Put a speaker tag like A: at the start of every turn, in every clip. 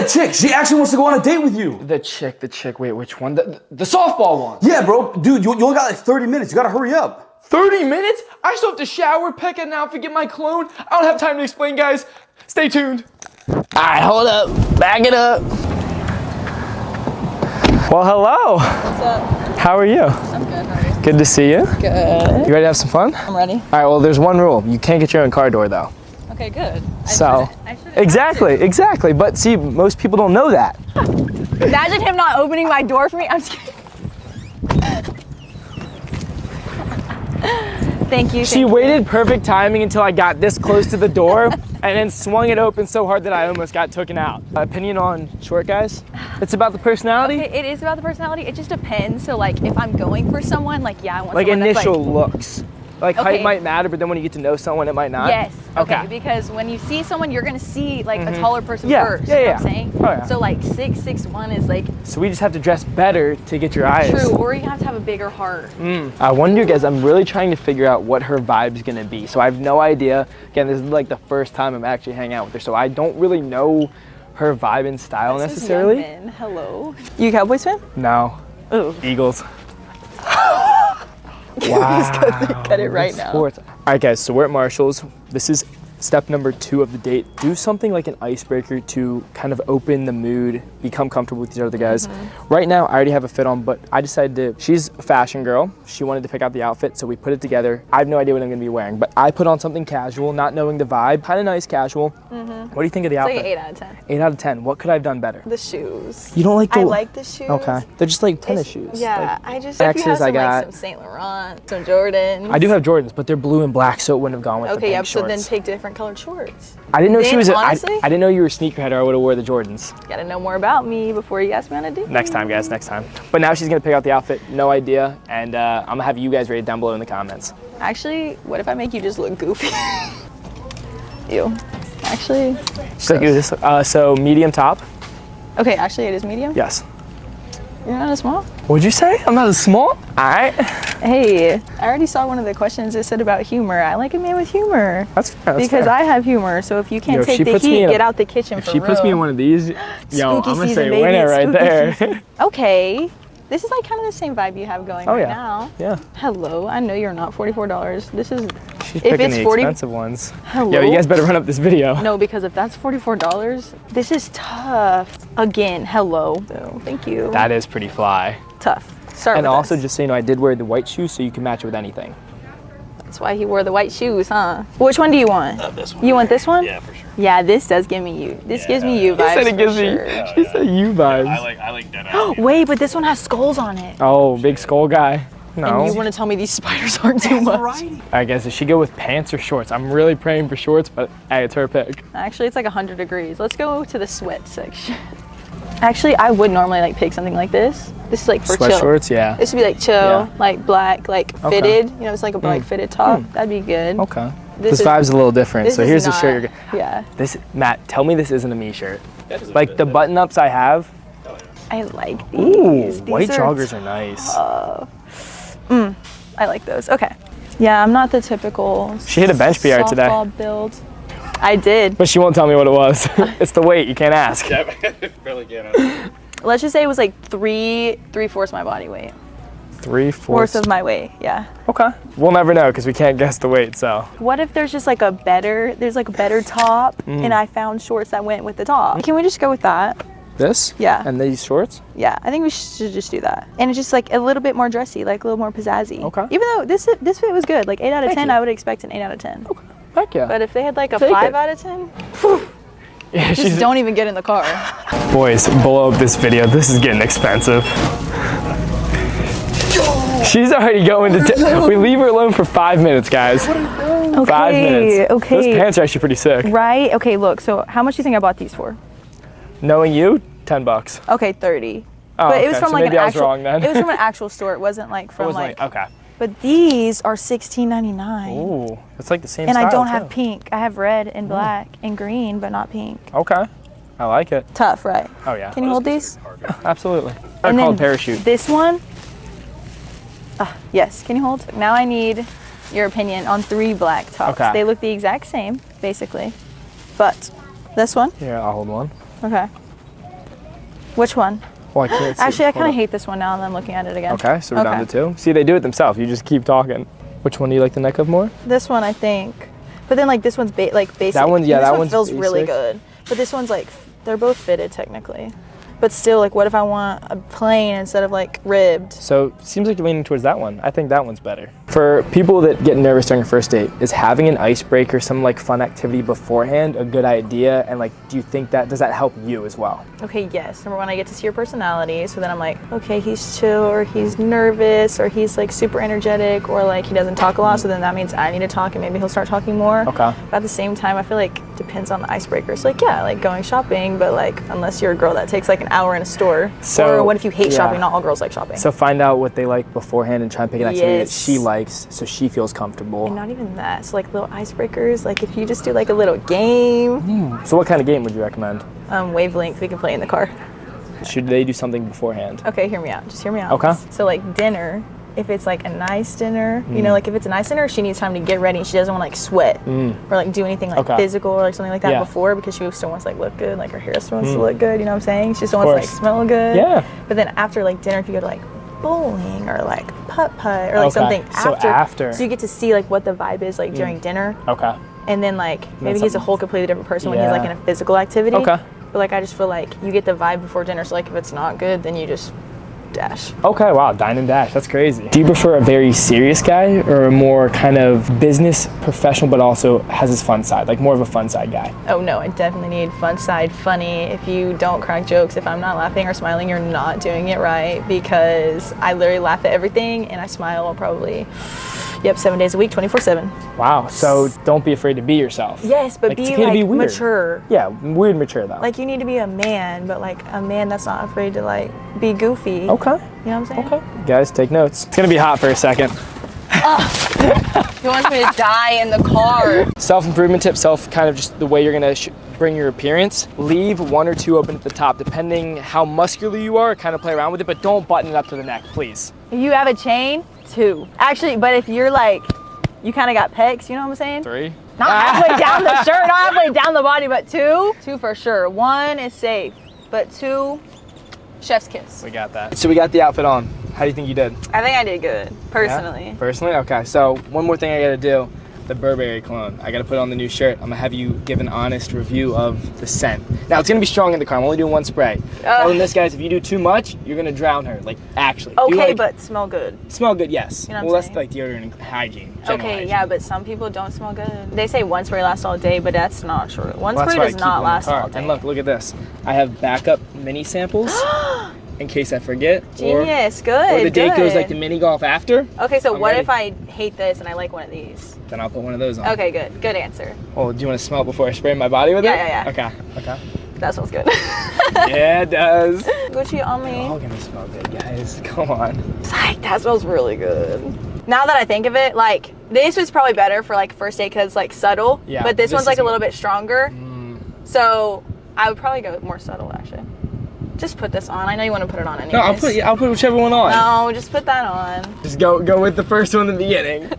A: that chick. She actually wants to go on a date with you.
B: The chick. Wait, which one? The softball one.
A: Yeah, bro. Dude, you only got like 30 minutes. You gotta hurry up.
B: 30 minutes? I still have to shower, pick an outfit, get my cologne. I don't have time to explain, guys. Stay tuned. All right, hold up. Back it up. Well, hello.
C: What's up?
B: How are you?
C: I'm good. How are you?
B: Good to see you.
C: Good.
B: You ready to have some fun?
C: I'm ready.
B: All right, well, there's one rule. You can't get your own car door, though.
C: Okay, good.
B: So, exactly. But see, most people don't know that.
C: Imagine him not opening my door for me. I'm just kidding. Thank you.
B: She waited perfect timing until I got this close to the door and then swung it open so hard that I almost got taken out. Opinion on short guys? It's about the personality?
C: Okay, it is about the personality. It just depends. So like if I'm going for someone, like yeah, I want
B: like
C: someone
B: initial
C: that's
B: looks. Like height might matter, but then when you get to know someone, it might not.
C: Yes. Okay. Because when you see someone, you're gonna see like a taller person first.
B: Yeah,
C: you know what I'm saying?
B: Oh, yeah.
C: So like 6'1" is like.
B: So we just have to dress better to get your eyes.
C: True. Or you have to have a bigger heart.
B: I wonder, guys. I'm really trying to figure out what her vibe's gonna be. So I have no idea. Again, this is like the first time I'm actually hanging out with her, so I don't really know her vibe and style necessarily.
C: Young men. Hello. You a Cowboys fan?
B: No.
C: Oh.
B: Eagles.
C: Wow. Just cut it right now.
B: Sports. All right, guys, so we're at Marshall's. This is step number 2 of the date. Do something like an icebreaker to kind of open the mood, become comfortable with these other guys. Right now, I already have a fit on, but I decided to, she's a fashion girl. She wanted to pick out the outfit, so we put it together. I have no idea what I'm gonna be wearing, but I put on something casual, not knowing the vibe. Kind of nice, casual. What do you think of the outfit?
C: It's like an 8 out of 10.
B: 8 out of 10. What could I have done better?
C: The shoes.
B: You don't like the...
C: I like the shoes.
B: Okay. They're just like tennis shoes.
C: Yeah,
B: Like,
C: I just if you have
B: X's I
C: some,
B: got.
C: like some Saint Laurent, some Jordans.
B: I do have Jordans, but they're blue and black, so it wouldn't have gone with the
C: Okay,
B: pink
C: yeah, so
B: shorts.
C: then take different colored shorts.
B: I didn't know she
C: Then,
B: was. I
C: honestly?
B: didn't know you were a sneakerhead, or I would have wore the Jordans.
C: Gotta know more about me before you ask me on a date.
B: Next time, guys. Next time. But now she's gonna pick out the outfit. No idea, and I'm gonna have you guys rate it down below in the comments.
C: Actually, what if I make you just look goofy? Ew. Actually.
B: She's like, "Ooh, this." So medium top.
C: Okay, actually it is medium.
B: Yes.
C: You're not a small?
B: What'd you say? I'm not as small. All right.
C: Hey, I already saw one of the questions that said about humor. I like a man with humor.
B: That's fair. That's
C: Because
B: fair.
C: I have humor, so if you can't
B: Yo,
C: take
B: she
C: the
B: puts me
C: heat,
B: in a-
C: get out the kitchen
B: If
C: for
B: she
C: real.
B: puts me in one of these, yo, I'm gonna
C: season,
B: say
C: baby,
B: winner right
C: spooky
B: there.
C: season. Okay, this is like kind of the same vibe you have going
B: Oh
C: right
B: yeah.
C: now.
B: Yeah.
C: Hello, I know you're not $44. This is
B: She's
C: if
B: picking
C: it's
B: the
C: 40
B: expensive ones.
C: Hello?
B: Yo, you guys better run up this video.
C: No, because if that's $44, this is tough. Again, hello. So, thank you.
B: That is pretty fly.
C: Tough. Start
B: And
C: with
B: also,
C: us.
B: just so you know, I did wear the white shoes, so you can match it with anything.
C: That's why he wore the white shoes, huh? Which one do you want?
D: This one.
C: You want this one?
D: Yeah, for sure.
C: Yeah, this does give me you. This gives me you vibes.
B: She said it gives
C: for
B: me.
C: sure.
B: She said you vibes.
D: I like dead eye.
C: Wait, but this one has skulls on it.
B: Oh, big skull guy. No.
C: And you want to tell me these spiders aren't too much?
B: All right, guys, does she go with pants or shorts? I'm really praying for shorts, but hey, it's her pick.
C: Actually, it's like 100 degrees. Let's go to the sweat section. Actually, I would normally like pick something like this. This is like for
B: Sweat
C: chill.
B: shorts, yeah.
C: This would be like chill,
B: Yeah.
C: like black, like
B: Okay.
C: fitted. You know, it's like a black fitted top. That'd be good.
B: Okay.
C: This
B: This
C: is-
B: vibe's a little different.
C: This
B: So
C: is
B: here's the
C: not-
B: shirt.
C: Yeah,
B: This, Matt, tell me this isn't a me shirt. Like the button-ups I have.
C: I like these.
B: Ooh,
C: These
B: white
C: are
B: joggers are nice.
C: I like those. Okay. Yeah, I'm not the typical.
B: She hit a bench PR today.
C: softball build. I did.
B: But she won't tell me what it was. It's the weight. You can't ask.
D: Really can't.
C: Let's just say it was like 3/4 my body weight.
B: 3/4.
C: Fourth of my weight. Yeah.
B: Okay. We'll never know because we can't guess the weight. So.
C: What if there's just like a better top, and I found shorts that went with the top? Can we just go with that?
B: This?
C: Yeah.
B: And these shorts?
C: Yeah, I think we should just do that. And it's just like a little bit more dressy, like a little more pizzazzy.
B: Okay.
C: Even though this fit was good, like 8 out of
B: Thank
C: 10,
B: you.
C: I would expect an 8 out of 10.
B: Okay. Heck yeah.
C: But if they had like a
B: Take
C: 5
B: it.
C: out of 10,
B: Yeah,
C: just don't even get in the car.
B: Boys, blow up this video. This is getting expensive. She's already going to. We leave her alone for 5 minutes, guys.
C: Okay,
B: 5 minutes.
C: okay.
B: Those pants are actually pretty sick.
C: Right? Okay, look, so how much do you think I bought these for?
B: Knowing you, $10.
C: Okay, 30.
B: Oh,
C: But it was
B: okay,
C: from
B: so
C: like
B: maybe
C: an
B: I was
C: actual.
B: wrong then.
C: It was from an actual store. It wasn't like
B: It
C: from
B: was
C: like.
B: okay.
C: But these are $16.99.
B: Ooh, it's like the same
C: And
B: style
C: I don't
B: too.
C: have pink. I have red and black and green, but not pink.
B: Okay, I like it.
C: Tough, right?
B: Oh yeah.
C: Can you hold these?
B: Absolutely.
C: And
B: They're
C: then
B: called parachute.
C: This one. Yes. Can you hold? Now I need your opinion on 3 black tops.
B: Okay.
C: They look the exact same, basically. But this one.
B: Here, I'll hold one.
C: Okay. Which one?
B: Well, I can't see.
C: Actually, I
B: Hold
C: kind of
B: up.
C: hate this one now that I'm looking at it again.
B: Okay, so we're down to 2. See, they do it themselves. You just keep talking. Which one do you like the neck of more?
C: This one, I think. But then, like, this one's like basic.
B: That one, yeah,
C: this
B: that
C: one
B: one's
C: feels really
B: basic.
C: good. But this one's like, they're both fitted technically. But still, like, what if I want a plain instead of like ribbed?
B: So seems like you're leaning towards that one. I think that one's better. For people that get nervous during a first date, is having an icebreaker, some like fun activity beforehand, a good idea? And like, do you think does that help you as well?
C: Okay, yes. Number one, I get to see your personality. So then I'm like, okay, he's chill, or he's nervous, or he's like super energetic, or like he doesn't talk a lot. So then that means I need to talk, and maybe he'll start talking more.
B: Okay.
C: But at the same time, I feel like it depends on the icebreaker. So like, yeah, like going shopping, but like unless you're a girl that takes like an hour in a store,
B: So,
C: or what if you hate
B: yeah.
C: shopping? Not all girls like shopping.
B: So find out what they like beforehand and try and pick an activity that
C: Yes.
B: she likes so she feels comfortable.
C: And not even that. So like little icebreakers. Like if you just do like a little game,
B: So what kind of game would you recommend?
C: wavelength, we can play in the car.
B: Should they do something beforehand?
C: Okay, hear me out. Just hear me out.
B: Okay.
C: So like dinner, if it's like a nice dinner, you know, like if it's a nice dinner, she needs time to get ready and she doesn't want to like sweat or like do anything like
B: Okay.
C: physical or like something like that
B: Yeah.
C: before, because she still wants to like look good, like her hair still wants to look good, you know what I'm saying? She still wants to like
B: course.
C: smell good.
B: Yeah.
C: But then after like dinner, if you go to like bowling or like putt-putt or like
B: Okay.
C: something
B: So after.
C: so you get to see like what the vibe is like during dinner.
B: Okay.
C: And then like maybe he's a whole completely different person when he's like in
B: Yeah.
C: a physical activity.
B: Okay.
C: But like I just feel like you get the vibe before dinner. So like if it's not good, then you just dash.
B: Okay, wow, dine and dash, that's crazy. Do you prefer a very serious guy or a more kind of business professional but also has his fun side, like more of a fun side guy?
C: Oh no, I definitely need fun side, funny. If you don't crack jokes, if I'm not laughing or smiling, you're not doing it right, because I literally laugh at everything and I smile probably, 7 days a week, 24/7.
B: Wow, so don't be afraid to be yourself.
C: Yes, but
B: Like, it's
C: be
B: okay to
C: like
B: be weird.
C: mature.
B: Yeah, weird mature though.
C: Like you need to be a man, but like a man that's not afraid to like be goofy.
B: Okay,
C: You know what I'm saying?
B: okay. Guys, take notes. It's gonna be hot for a second.
C: He wants me to die in the car.
B: Self-improvement tip, kind of just the way you're gonna bring your appearance. Leave 1 or 2 open at the top, depending how muscular you are, kind of play around with it, but don't button it up to the neck, please.
C: If you have a chain, 2. Actually, but if you're like, you kind of got pecs, you know what I'm saying?
B: 3.
C: Not halfway down the shirt, not halfway down the body, but 2. 2 for sure. 1 is safe, but 2, chef's kiss.
B: We got that. So we got the outfit on. How do you think you did?
C: I think I did good,
B: Yeah?
C: personally.
B: Personally? Okay, so one more thing I gotta do. The Burberry cologne. I gotta put on the new shirt. I'm gonna have you give an honest review of the scent. Now, it's gonna be strong in the car. I'm only doing 1 spray. Telling this, guys, if you do too much, you're gonna drown her. Like, actually. Do,
C: Okay,
B: like,
C: but smell good.
B: smell good, yes.
C: You know what I'm
B: Well, that's
C: saying?
B: like deodorant and hygiene. General
C: Okay,
B: hygiene.
C: yeah, but some people don't smell good. They say one spray lasts all day, but that's not true. One
B: Well, that's
C: spray
B: why I
C: does
B: keep
C: not
B: them in the
C: last
B: car.
C: all day.
B: And look at this. I have backup mini samples in case I forget.
C: Genius, good.
B: Or the date goes
C: good.
B: like the mini golf after.
C: Okay, so
B: I'm
C: what
B: ready.
C: if I hate this and I like one of these?
B: Then I'll put one of those on.
C: Okay, good. Good answer.
B: Oh, do you want to smell it before I spray my body with it?
C: Yeah.
B: Okay. Okay.
C: That smells good.
B: Yeah, it does.
C: Gucci on me.
B: All gonna smell good, guys. Come on.
C: Psych, that smells really good. Now that I think of it, like, this is probably better for like first date because it's like subtle.
B: Yeah,
C: But this
B: this
C: one's like
B: is
C: a little bit stronger. So I would probably go more subtle actually. Just put this on. I know you want to put it on anyways.
B: No, I'll put whichever one on.
C: No, just put that on.
B: Just go with the first one in the beginning.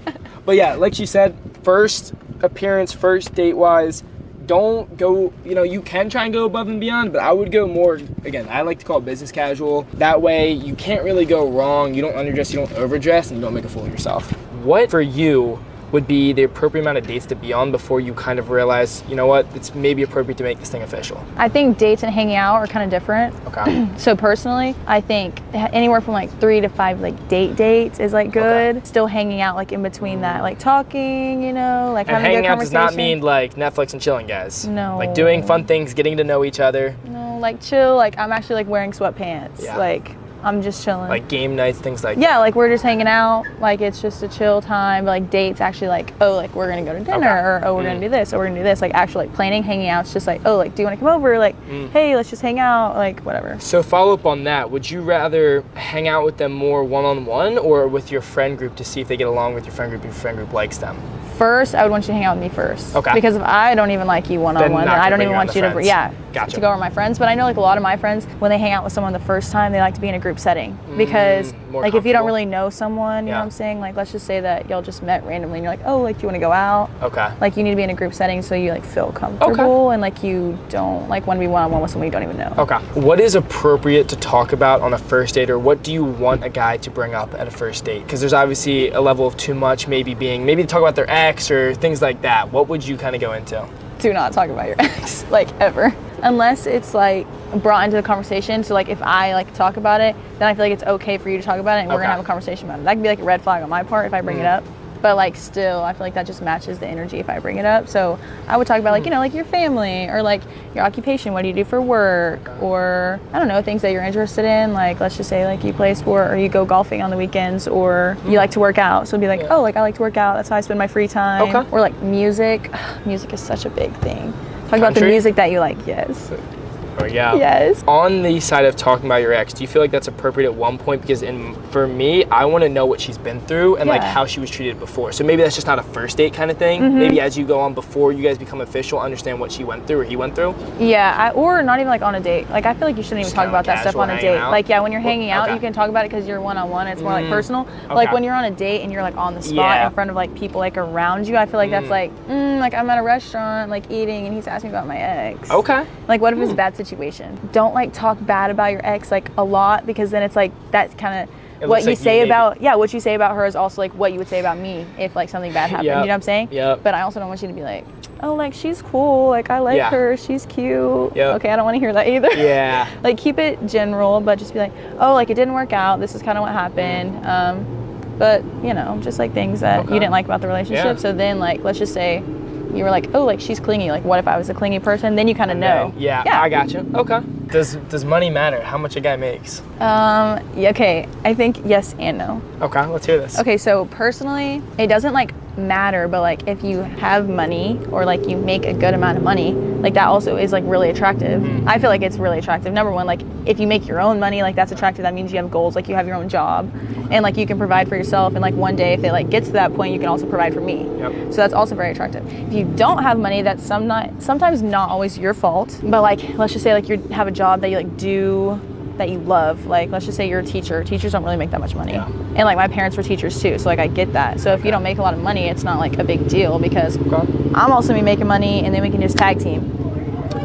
B: But yeah, like she said, first appearance, first date wise, don't go, you can try and go above and beyond, but I would go more, again, I like to call it business casual. That way you can't really go wrong. You don't underdress, you don't overdress, and you don't make a fool of yourself. What for you would be the appropriate amount of dates to be on before you kind of realize, you know what, it's maybe appropriate to make this thing official?
C: I think dates and hanging out are kind of different.
B: Okay.
C: So personally, I think anywhere from like 3 to 5 like dates is like good.
B: Okay.
C: Still hanging out like in between that, like talking, like
B: And
C: having a
B: hanging
C: good
B: out does not
C: conversation.
B: mean like Netflix and chilling, guys.
C: No.
B: Like doing fun things, getting to know each other,
C: No, like chill. Like I'm actually like wearing sweatpants.
B: Yeah.
C: Like I'm just chilling.
B: like game nights, things like
C: yeah, like we're just hanging out. Like it's just a chill time. But like dates actually like, oh, like we're gonna go to dinner,
B: Okay.
C: or oh, we're gonna do this, or we're gonna do this. Like actually like planning, hanging out. It's just like, oh, like do you want to come over? Like, hey, let's just hang out. Like whatever.
B: So follow up on that, would you rather hang out with them more one-on-one or with your friend group to see if they get along with your friend group if your friend group likes them?
C: First, I would want you to hang out with me first.
B: Okay.
C: Because if I don't even like you one-on-one,
B: Then
C: then
B: not
C: I
B: gonna
C: don't
B: bring
C: even
B: you
C: want
B: around
C: you
B: the
C: to.
B: friends.
C: Yeah.
B: Gotcha.
C: to go with my friends. But I know like a lot of my friends, when they hang out with someone the first time, they like to be in a group setting because
B: more
C: like if you don't
B: comfortable.
C: really know someone, you know
B: Yeah.
C: what I'm saying? Like let's just say that y'all just met randomly and you're like, oh, like do you want to go out?
B: Okay.
C: Like you need to be in a group setting so you like feel comfortable and like you don't like want to be one-on-one with someone you don't even know.
B: Okay. What is appropriate to talk about on a first date, or what do you want a guy to bring up at a first date? Because there's obviously a level of too much, maybe to talk about their ex or things like that. What would you kind of go into?
C: Do not talk about your ex, like ever. Unless it's like brought into the conversation. So like if I like talk about it, then I feel like it's okay for you to talk about it and we're gonna have a conversation about it. That can be like a red flag on my part if I bring it up. But like still, I feel like that just matches the energy if I bring it up. So I would talk about like, you know, like your family or like your occupation. What do you do for work? Or I don't know, things that you're interested in. Like let's just say like you play sport or you go golfing on the weekends or you like to work out. So it'd be like, oh, like I like to work out. That's how I spend my free time.
B: Okay.
C: Or like music. Music is such a big thing. Talk about the
B: Country?
C: music that you like. Yes.
B: Oh yeah.
C: Yes.
B: On the side of talking about your ex, do you feel like that's appropriate at one point? Because for me, I want to know what she's been through and like
C: Yeah.
B: how she was treated before. So maybe that's just not a first date kind of thing. Maybe as you go on before you guys become official, understand what she went through or he went through.
C: Yeah, or not even like on a date. Like I feel like you shouldn't even
B: Just
C: talk
B: kinda
C: about
B: like
C: that stuff
B: casual
C: on a
B: hanging
C: date.
B: out?
C: Like yeah, when you're hanging out,
B: Okay.
C: you can talk about it because you're one-on-one. It's more like personal. But, like
B: Okay.
C: when you're on a date and you're like on the spot
B: Yeah.
C: in front of like people like around you, I feel like that's like I'm at a restaurant like eating and he's asking me about my ex.
B: Okay.
C: Like what if it's a bad situation? Don't like talk bad about your ex like a lot because then it's like that's kind
B: It
C: of what
B: looks
C: you
B: like
C: say
B: maybe-
C: about what you say about her is also like what you would say about me if like something bad happened.
B: Yep.
C: You know what I'm saying?
B: Yep.
C: But I also don't want you to be like, oh, like she's cool, like I like
B: Yeah.
C: her, she's cute.
B: Yep.
C: Okay, I don't want to hear that either.
B: Yeah.
C: Like keep it general, but just be like, oh, like it didn't work out. This is kind of what happened. But you know, just like things that
B: Okay.
C: you didn't like about the relationship.
B: Yeah.
C: So then, like, let's just say you were like, oh, like she's clingy. Like, what if I was a clingy person? Then you kind of know.
B: Yeah, I got you. Okay. Does money matter? How much a guy makes?
C: Yeah, okay, I think yes and no.
B: Okay, let's hear this.
C: Okay, so personally, it doesn't like matter, but like if you have money or like you make a good amount of money, like that also is like really attractive. I feel like it's really attractive. Number one, like if you make your own money, like that's attractive. That means you have goals, like you have your own job and like you can provide for yourself. And like one day if it like gets to that point, you can also provide for me.
B: Yep.
C: So that's also very attractive. If you don't have money, that's sometimes not always your fault, but like let's just say like you have a job that you like do that you love. Like let's just say you're a teacher. Teachers don't really make that much money.
B: Yeah.
C: And like my parents were teachers too, so like I get that. So if you don't make a lot of money, it's not like a big deal because I'm also gonna be making money and then we can just tag team.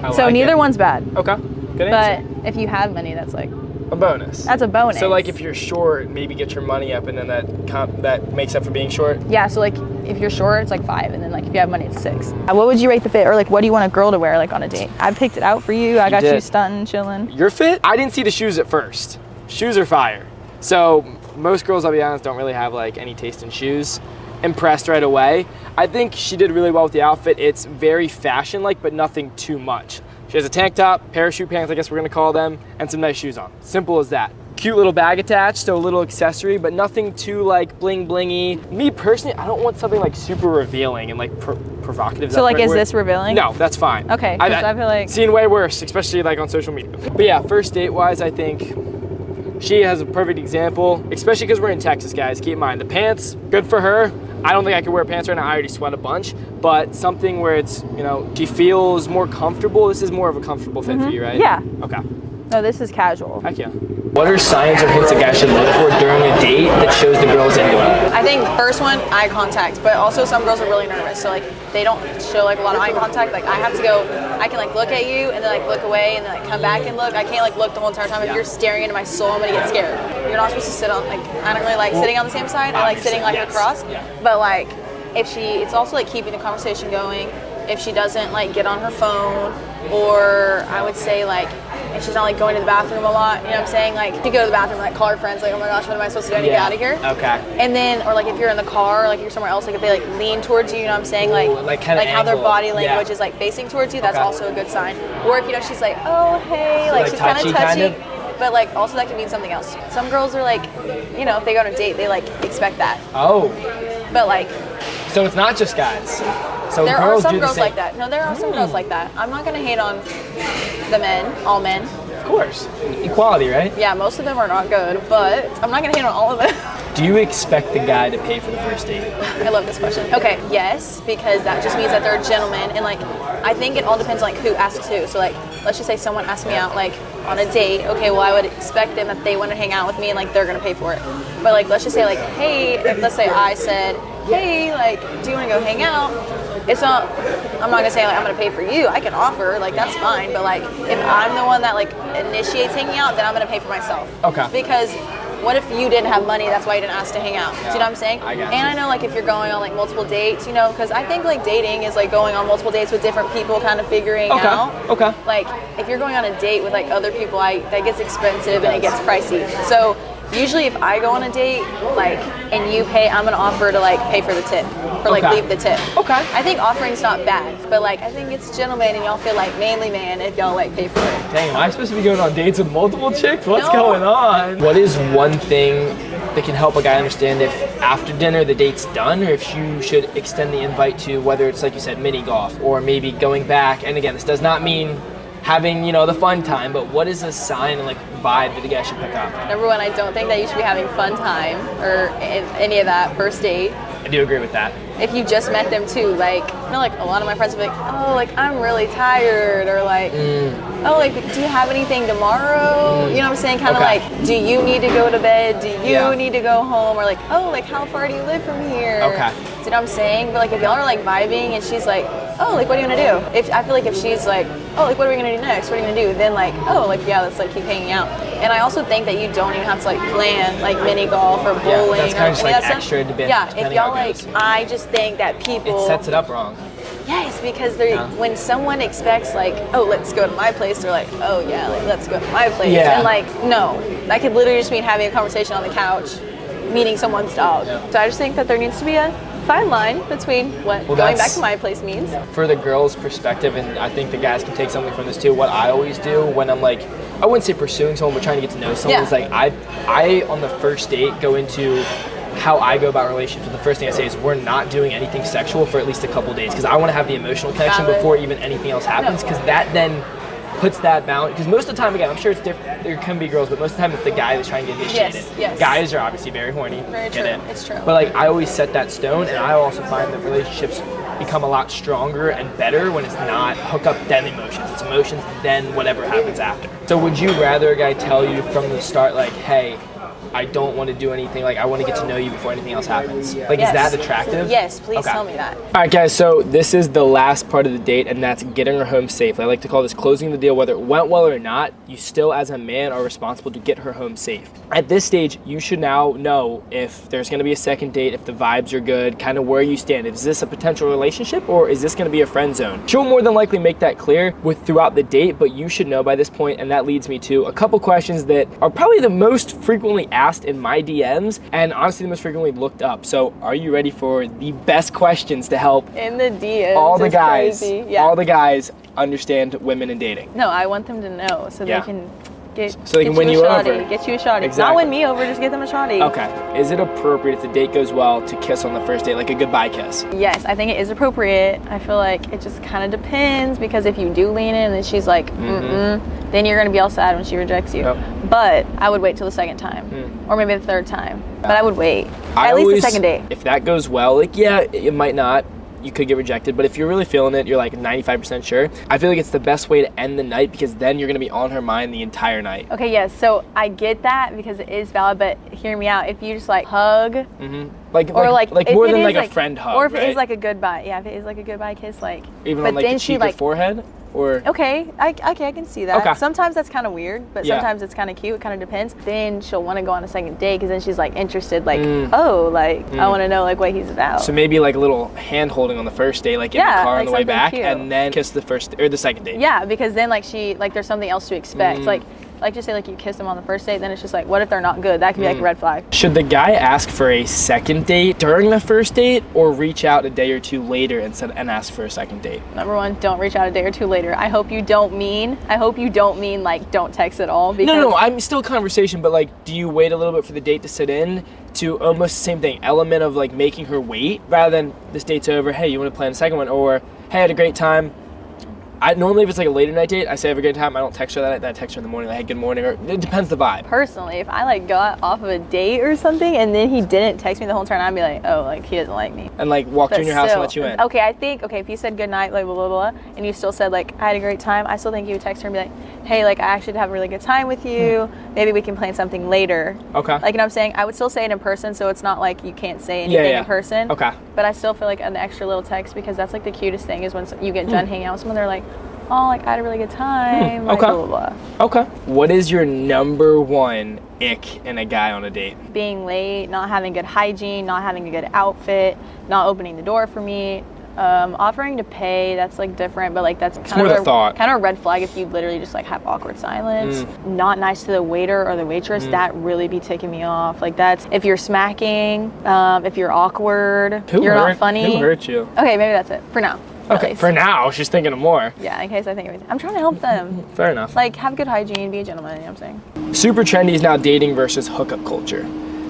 B: I
C: So
B: like
C: neither
B: it.
C: one's bad.
B: Okay. Good
C: But
B: answer.
C: if you have money, that's like
B: A bonus.
C: that's a bonus.
B: So like if you're short, maybe get your money up, and then that makes up for being short.
C: yeah, so like if you're short, it's like 5, and then like if you have money, it's 6. What would you rate the fit, or like what do you want a girl to wear like on a date? I picked it out for you. I got you
B: did.
C: stunting, chilling.
B: Your fit? I didn't see the shoes at first. Shoes are fire. So most girls, I'll be honest, don't really have like any taste in shoes. Impressed right away. I think she did really well with the outfit. It's very fashion-like, but nothing too much. She has a tank top, parachute pants, I guess we're gonna call them, and some nice shoes on. Simple as that. Cute little bag attached, so a little accessory, but nothing too like bling blingy. Me personally, I don't want something like super revealing and like provocative.
C: So like is this revealing?
B: No, that's fine.
C: Okay, 'cause I feel like-
B: seen way worse, especially like on social media. But yeah, first date wise, I think she has a perfect example, especially because we're in Texas, guys. Keep in mind, the pants, good for her. I don't think I could wear pants right now. I already sweat a bunch, but something where it's, you know, she feels more comfortable. This is more of a comfortable fit for you, right?
C: Yeah.
B: Okay.
C: No, this is casual.
B: Heck yeah. What are signs or hints a guy should look for during a date that shows the girl's into him?
C: I think first one, eye contact, but also some girls are really nervous, so like they don't show like a lot of eye contact. Like I have to go, I can like look at you and then like look away and then like come back and look. I can't like look the whole entire time. If you're staring into my soul, I'm gonna get scared. You're not supposed to sit on like, I don't really like sitting on the same side. I like sitting like across. But like if it's also like keeping the conversation going. If she doesn't like get on her phone, or I would say like if she's not like going to the bathroom a lot, you know what I'm saying? Like if you go to the bathroom, like call her friends, like, oh my gosh, what am I supposed to do? I need to get out of here.
B: Okay.
C: And then, or like if you're in the car, or like you're somewhere else, like if they like lean towards you, you know what I'm saying? Like,
B: Ooh, like kinda
C: how their
B: angle.
C: body language
B: Yeah.
C: is like facing towards you, that's
B: Okay.
C: also a good sign. Or if you know she's like, oh hey, like she's kind
B: touchy,
C: of
B: kind
C: touchy.
B: of?
C: But like also that could mean something else. Some girls are like, you know, if they go on a date, they like expect that.
B: Oh,
C: But like
B: so it's not just guys. So
C: there
B: girls
C: are some
B: do the
C: girls
B: same.
C: like that. No, there are some girls like that. I'm not gonna hate on the men, all men.
B: Of course. Equality, right?
C: Yeah, most of them are not good, but I'm not gonna hate on all of them.
B: Do you expect the guy to pay for the first date?
C: I love this question. Okay, yes, because that just means that they're a gentleman, and like I think it all depends on like who asks who. So like let's just say someone asked me out like on a date. Okay, well I would expect them that they want to hang out with me and like they're gonna pay for it. But like let's just say like, hey, if let's say I said, hey, like, do you want to go hang out? It's not. I'm not gonna say like I'm gonna pay for you. I can offer, like that's fine. But like if I'm the one that like initiates hanging out, then I'm gonna pay for myself.
B: Okay.
C: Because what if you didn't have money? That's why you didn't ask to hang out. Do you know what I'm saying?
B: I got
C: and
B: you.
C: I know like if you're going on like multiple dates, you know, because I think like dating is like going on multiple dates with different people, kind of figuring out.
B: Okay.
C: Like if you're going on a date with like other people, that gets expensive and it gets pricey. So usually if I go on a date, like, and you pay, I'm gonna offer to like pay for the tip, or like leave the tip.
B: Okay.
C: I think offering's not bad, but like I think it's gentleman and y'all feel like manly man if y'all like pay for it.
B: Dang, am I supposed to be going on dates with multiple chicks? What's
C: No.
B: going on? What is one thing that can help a guy understand if after dinner the date's done, or if you should extend the invite to whether it's like you said mini golf or maybe going back? And again, this does not mean having, you know, the fun time, but what is a sign and like vibe that the guy should pick up?
C: Number one, I don't think that you should be having fun time or any of that first date.
B: I do agree with that.
C: If you just met them too, like, you know, like a lot of my friends will be like, oh, like I'm really tired, or like, oh, like, do you have anything tomorrow? You know what I'm saying? Kind of
B: Okay.
C: like, do you need to go to bed? Do you
B: Yeah.
C: need to go home? Or like, oh, like how far do you live from here?
B: Okay.
C: Do you know what I'm saying? But like if y'all are like vibing and she's like, oh, like what are you gonna do? If I feel like if she's like, oh, like what are we gonna do next? What are you gonna do? Then like, oh, like yeah, let's like keep hanging out. And I also think that you don't even have to like plan like mini golf or bowling.
B: that's kinda
C: or
B: just,
C: any
B: like,
C: of that stuff.
B: extra debate,
C: Yeah, if
B: depending
C: y'all
B: how it
C: like,
B: goes.
C: I just think that people.
B: It sets it up wrong.
C: Yes, because they're when someone expects like, oh, let's go to my place, they're like, oh yeah, like let's go to my place.
B: Yeah.
C: And like, no, that could literally just mean having a conversation on the couch, meeting someone's dog.
B: Yeah.
C: So I just think that there needs to be a fine line between what going back
B: that's-
C: to my place means.
B: For the girl's perspective, and I think the guys can take something from this too, what I always do when I'm like, I wouldn't say pursuing someone, but trying to get to know someone,
C: Yeah.
B: is like I on the first date go into how I go about relationships. And the first thing I say is we're not doing anything sexual for at least a couple days, because I want to have the emotional connection
C: Valid.
B: before even anything else happens, because that then puts that balance. Because most of the time, again, I'm sure it's different. There can be girls, but most of the time it's the guy that's trying to get initiated.
C: Yes.
B: Guys are obviously very horny.
C: Very
B: get
C: true.
B: it.
C: It's true.
B: But like I always set that stone, and I also find that relationships become a lot stronger and better when it's not hook up then emotions. It's emotions then whatever happens after. So would you rather a guy tell you from the start like, hey, I don't want to do anything, like I want to get to know you before anything else happens? Like
C: Yes.
B: is that attractive?
C: Yes, please
B: Okay.
C: tell me that.
B: All right, guys, so this is the last part of the date, and that's getting her home safely. I like to call this closing the deal. Whether it went well or not, you still, as a man, are responsible to get her home safe. At this stage, you should now know if there's going to be a second date, if the vibes are good, kind of where you stand. Is this a potential relationship, or is this going to be a friend zone? She'll more than likely make that clear throughout the date, but you should know by this point, and that leads me to a couple questions that are probably the most frequently asked in my DMs, and honestly the most frequently looked up. So are you ready for the best questions to help
C: In the DMs.
B: all the
C: it's
B: guys,
C: crazy. Yeah.
B: all the guys understand women and dating?
C: No, I want them to know so
B: Yeah.
C: they can get,
B: So they can
C: get
B: win
C: a
B: you
C: shawty,
B: over.
C: Get you a shawty.
B: Exactly.
C: Not win me over, just get them a shawty.
B: Okay. Is it appropriate if the date goes well to kiss on the first date, like a goodbye kiss?
C: Yes, I think it is appropriate. I feel like it just kind of depends, because if you do lean in and she's like, then you're gonna be all sad when she rejects you.
B: Yep.
C: But I would wait till the second time, or maybe the third time. But I would wait
B: I
C: at least
B: always-
C: the second date.
B: If that goes well, like yeah, it might not. You could get rejected, but if you're really feeling it, you're like 95% sure. I feel like it's the best way to end the night, because then you're gonna be on her mind the entire night.
C: Okay, yes. So I get that because it is valid, but hear me out. If you just like hug,
B: Like
C: or like if
B: more
C: it
B: than
C: is,
B: like a friend hug,
C: or if it
B: right?
C: is like a goodbye, yeah. If it is like a goodbye kiss, like
B: even
C: but
B: on like
C: then
B: the
C: she
B: cheek
C: like
B: or forehead, or
C: okay, I can see that.
B: Okay.
C: Sometimes that's kind of weird, but
B: Yeah.
C: sometimes it's kind of cute. It kind of depends. Then she'll want to go on a second date because then she's like interested, like oh, like I want to know like what he's about.
B: so maybe like a little hand holding on the first date, like in
C: Yeah,
B: the car on
C: like
B: the way
C: something
B: back,
C: cute.
B: and then kiss the first or the second date.
C: Yeah, because then like she like there's something else to expect. Like just say like you kiss them on the first date, then it's just like what if they're not good? That could be like a red flag.
B: Should the guy ask for a second date during the first date, or reach out a day or two later and ask for a second date?
C: Number one, don't reach out a day or two later. I hope you don't mean like don't text at all. Because
B: No, I'm still conversation, but like, do you wait a little bit for the date to sit in to almost the same thing, element of like making her wait rather than this date's over, hey, you want to plan a second one, or hey, I had a great time, I normally, if it's like a later night date, I say have a good time. I don't text her that night, then I text her in the morning, like, hey, good morning, or it depends the vibe.
C: Personally, if I like got off of a date or something and then he didn't text me the whole time, I'd be like, oh, like he doesn't like me.
B: And like walked you in your house and
C: still,
B: let you in.
C: Okay, I think, okay, if you said good night, like blah, blah, blah, and you still said like, I had a great time, I still think you would text her and be like, hey, like I actually did have a really good time with you. Maybe we can plan something later.
B: Okay.
C: Like, you know what I'm saying? I would still say it in person, so it's not like you can't say anything in person.
B: Okay.
C: But I still feel like an extra little text, because that's like the cutest thing is when you get done hanging out with someone, they're like, oh, like I had a really good time. Like,
B: Okay.
C: blah, blah, blah.
B: Okay. What is your number one ick in a guy on a date?
C: Being late, not having good hygiene, not having a good outfit, not opening the door for me. Offering to pay, that's like different, but like that's kind
B: more
C: of
B: the thought.
C: kind of a red flag if you literally just like have awkward silence. Not nice to the waiter or the waitress, that really be ticking me off. Like that's if you're smacking, if you're awkward, you're not funny.
B: Who hurt you?
C: Okay, maybe that's it for now. at
B: Okay,
C: least.
B: for now, she's thinking of more.
C: Yeah, in case I think of it. I'm trying to help them.
B: Fair enough.
C: Like, have good hygiene, be a gentleman, you know what I'm saying?
B: Super trendy is now dating versus hookup culture.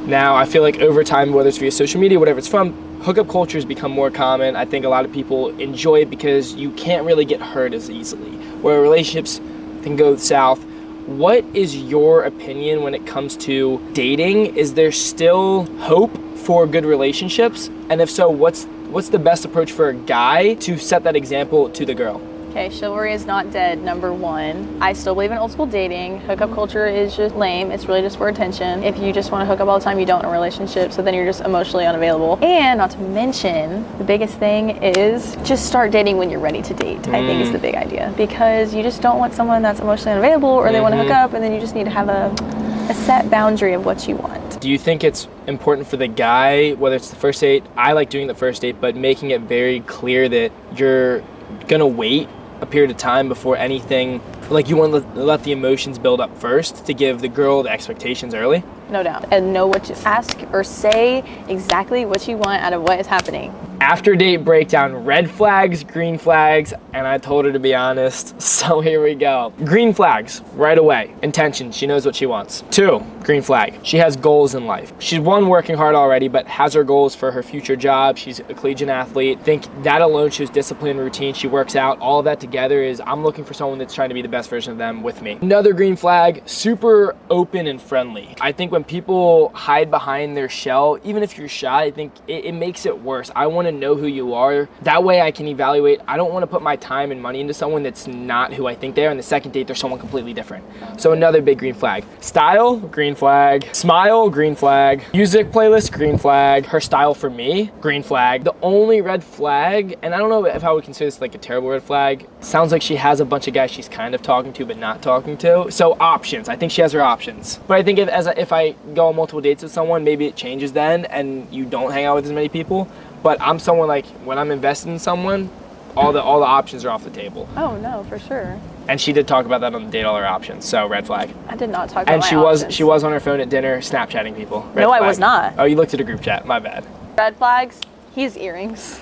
B: Now, I feel like over time, whether it's via social media, whatever it's from, hookup culture has become more common. I think a lot of people enjoy it because you can't really get hurt as easily, where relationships can go south. What is your opinion when it comes to dating? Is there still hope for good relationships? And if so, what's the best approach for a guy to set that example to the girl?
C: Okay, chivalry is not dead, number one. I still believe in old school dating. Hookup culture is just lame. It's really just for attention. If you just want to hook up all the time, you don't in a relationship, so then you're just emotionally unavailable. And not to mention, the biggest thing is just start dating when you're ready to date, I think is the big idea. Because you just don't want someone that's emotionally unavailable or they want to hook up, and then you just need to have a set boundary of what you want.
B: Do you think it's important for the guy, whether it's the first date, I like doing the first date, but making it very clear that you're gonna wait a period of time before anything, like you want to let the emotions build up first to give the girl the expectations early?
C: No doubt. And know what you ask or say exactly what you want out of what is happening.
B: After date breakdown, red flags, green flags, and I told her to be honest, so here we go. Green flags, right away. Intention, she knows what she wants. 2, green flag, she has goals in life. She's working hard already, but has her goals for her future job. She's a collegiate athlete. Think that alone shows discipline, routine, she works out. All of that together is, I'm looking for someone that's trying to be the best version of them with me. Another green flag, super open and friendly. I think when people hide behind their shell, even if you're shy, I think it makes it worse. I want to know who you are. That way I can evaluate. I don't want to put my time and money into someone that's not who I think they are. And the second date, they're someone completely different. So another big green flag. Style, green flag. Smile, green flag. Music playlist, green flag. Her style for me, green flag. The only red flag, and I don't know if I would consider this like a terrible red flag, sounds like she has a bunch of guys she's kind of talking to but not talking to. So options. I think she has her options. But I think if I go on multiple dates with someone, maybe it changes then and you don't hang out with as many people. But I'm someone like, when I'm invested in someone, all the options are off the table.
C: Oh no, for sure.
B: And she did talk about that on the date, all her options. So red flag.
C: I did not talk about
B: And
C: my
B: she was on her phone at dinner Snapchatting people. Red
C: No, I
B: flag.
C: was not.
B: Oh, you looked at a group chat. My bad.
C: Red flags, he has earrings.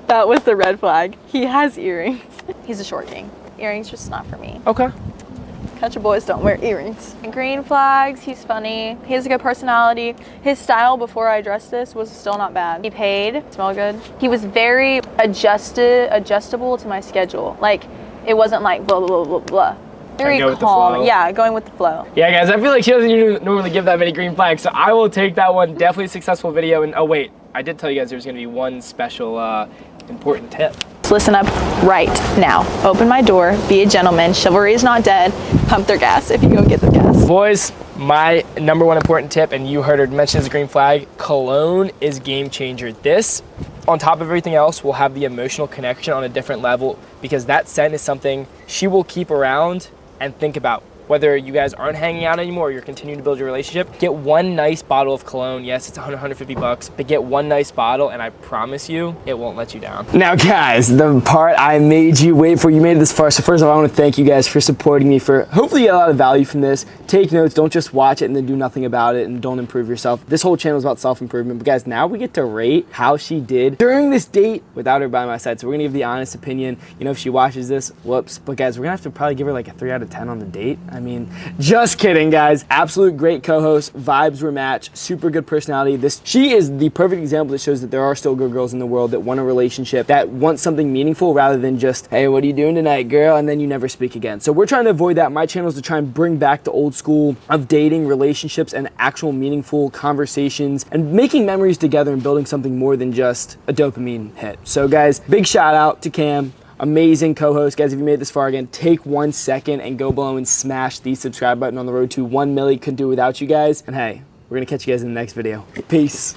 C: That was the red flag. He has earrings. He's a short king. Earrings just not for me.
B: Okay.
C: Country boys don't wear earrings. Green flags, he's funny. He has a good personality. His style before I dressed this was still not bad. He paid, smelled good. He was very adjustable to my schedule. Like, it wasn't like blah, blah, blah, blah. Very
B: go with the
C: calm.
B: flow.
C: Yeah, going with the flow.
B: Yeah, guys, I feel like she doesn't even normally give that many green flags, so I will take that one. Definitely a successful video. And oh wait, I did tell you guys there was going to be one special important tip.
C: Listen up right now. Open my door, be a gentleman. Chivalry is not dead. Pump their gas if you go get the gas.
B: Boys, my number one important tip, and you heard her mention as a green flag, cologne is game changer. This, on top of everything else, will have the emotional connection on a different level because that scent is something she will keep around and think about. Whether you guys aren't hanging out anymore or you're continuing to build your relationship, get one nice bottle of cologne. Yes, it's $150, but get one nice bottle and I promise you, it won't let you down.
A: Now guys, the part I made you wait for, you made it this far. So first of all, I want to thank you guys for supporting me, for hopefully you get a lot of value from this. Take notes, don't just watch it and then do nothing about it and don't improve yourself. This whole channel is about self-improvement, but guys, now we get to rate how she did during this date without her by my side. So we're gonna give the honest opinion. You know, if she watches this, whoops. But guys, we're gonna have to probably give her like a 3 out of 10 on the date. I mean, just kidding, guys. Absolute great co-host. Vibes were matched. Super good personality. She is the perfect example that shows that there are still good girls in the world that want a relationship, that want something meaningful rather than just, hey, what are you doing tonight, girl? And then you never speak again. So we're trying to avoid that. My channel is to try and bring back the old school of dating, relationships, and actual meaningful conversations and making memories together and building something more than just a dopamine hit. So guys, big shout out to Cam. Amazing co-host. Guys, if you made it this far, again, take 1 second and go below and smash the subscribe button on the road to 1 million. Couldn't do it without you guys. And hey, we're gonna catch you guys in the next video. Peace.